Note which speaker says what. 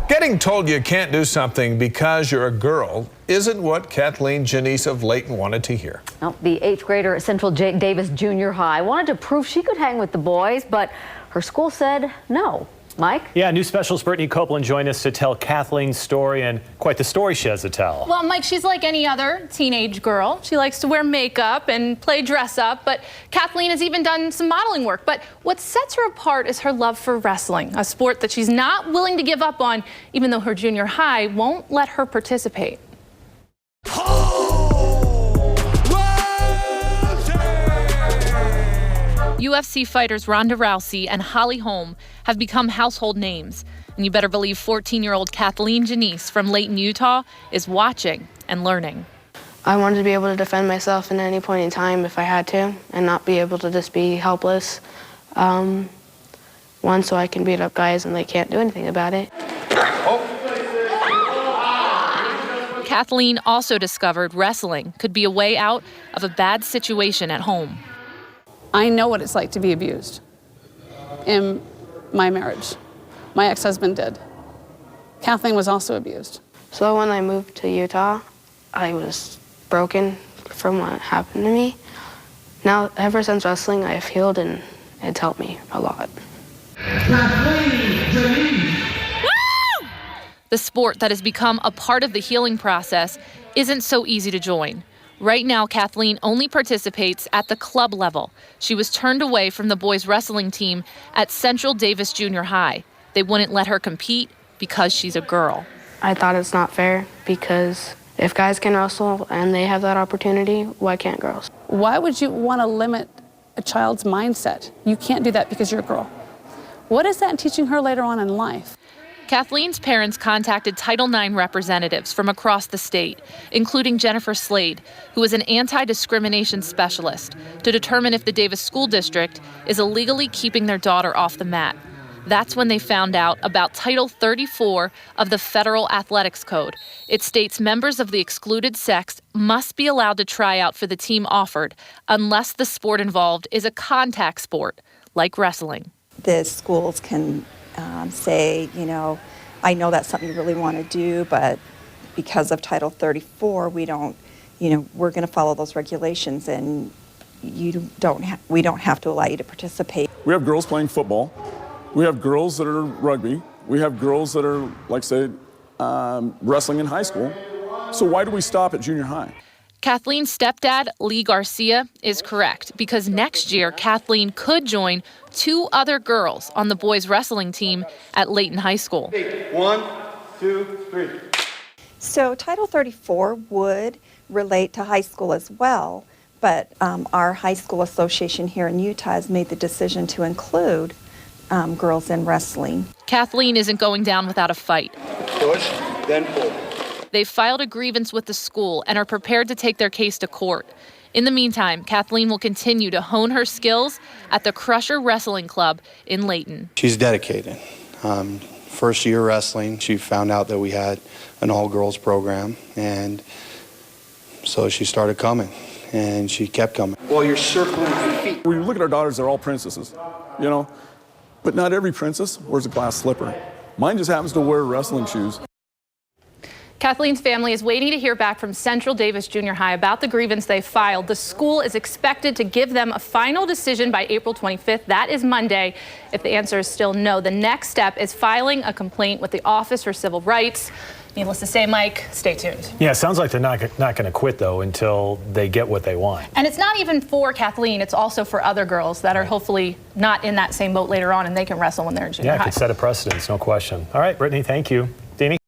Speaker 1: Getting told you can't do something because you're a girl isn't what Kathleen Janis of Layton wanted to hear.
Speaker 2: Well, the 8th grader at Central Davis Junior High wanted to prove she could hang with the boys, but her school said no. Mike?
Speaker 3: Yeah, news specialist Brittany Copeland joined us to tell Kathleen's story, and quite the story she has to tell.
Speaker 4: Well, Mike, she's like any other teenage girl. She likes to wear makeup and play dress up, but Kathleen has even done some modeling work. But what sets her apart is her love for wrestling, a sport that she's not willing to give up on, even though her junior high won't let her participate. UFC fighters Ronda Rousey and Holly Holm have become household names. And you better believe 14-year-old Kathleen Janis from Layton, Utah is watching and learning.
Speaker 5: I wanted to be able to defend myself at any point in time if I had to, and not be able to just be helpless. One, so I can beat up guys and they can't do anything about it.
Speaker 4: Kathleen also discovered wrestling could be a way out of a bad situation at home.
Speaker 6: I know what it's like to be abused in my marriage. My ex-husband did. Kathleen was also abused.
Speaker 5: So when I moved to Utah, I was broken from what happened to me. Now, ever since wrestling, I've healed and it's helped me a lot.
Speaker 4: Woo! The sport that has become a part of the healing process isn't so easy to join. Right now, Kathleen only participates at the club level. She was turned away from the boys' wrestling team at Central Davis Junior High. They wouldn't let her compete because she's a girl.
Speaker 5: I thought it's not fair because if guys can wrestle and they have that opportunity, why can't girls?
Speaker 6: Why would you want to limit a child's mindset? You can't do that because you're a girl. What is that teaching her later on in life?
Speaker 4: Kathleen's parents contacted Title IX representatives from across the state, including Jennifer Slade, who is an anti-discrimination specialist, to determine if the Davis School District is illegally keeping their daughter off the mat. That's when they found out about Title 34 of the Federal Athletics Code. It states members of the excluded sex must be allowed to try out for the team offered unless the sport involved is a contact sport, like wrestling.
Speaker 7: The schools can say, I know that's something you really want to do, but because of Title 34, we don't, we're going to follow those regulations, and we don't have to allow you to participate.
Speaker 8: We have girls playing football. We have girls that are rugby. We have girls that are, like say, wrestling in high school. So why do we stop at junior high?
Speaker 4: Kathleen's stepdad, Lee Garcia, is correct because next year Kathleen could join 2 other girls on the boys' wrestling team at Layton High School.
Speaker 9: 1, 2, 3.
Speaker 7: So Title 34 would relate to high school as well, but our high school association here in Utah has made the decision to include girls in wrestling.
Speaker 4: Kathleen isn't going down without a fight.
Speaker 9: Push, then pull.
Speaker 4: They've filed a grievance with the school and are prepared to take their case to court. In the meantime, Kathleen will continue to hone her skills at the Crusher Wrestling Club in Layton.
Speaker 10: She's dedicated. First year wrestling, she found out that we had an all-girls program, and so she started coming, and she kept coming.
Speaker 9: While you're circling your feet.
Speaker 8: When you look at our daughters, they're all princesses, but not every princess wears a glass slipper. Mine just happens to wear wrestling shoes.
Speaker 4: Kathleen's family is waiting to hear back from Central Davis Junior High about the grievance they filed. The school is expected to give them a final decision by April 25th. That is Monday. If the answer is still no, the next step is filing a complaint with the Office for Civil Rights. Needless to say, Mike, stay tuned.
Speaker 3: Yeah, it sounds like they're not going to quit, though, until they get what they want.
Speaker 4: And it's not even for Kathleen. It's also for other girls that are hopefully not in that same boat later on, and they can wrestle when they're in junior high.
Speaker 3: Yeah, it could set a precedence, no question. All right, Brittany, thank you. Deanie?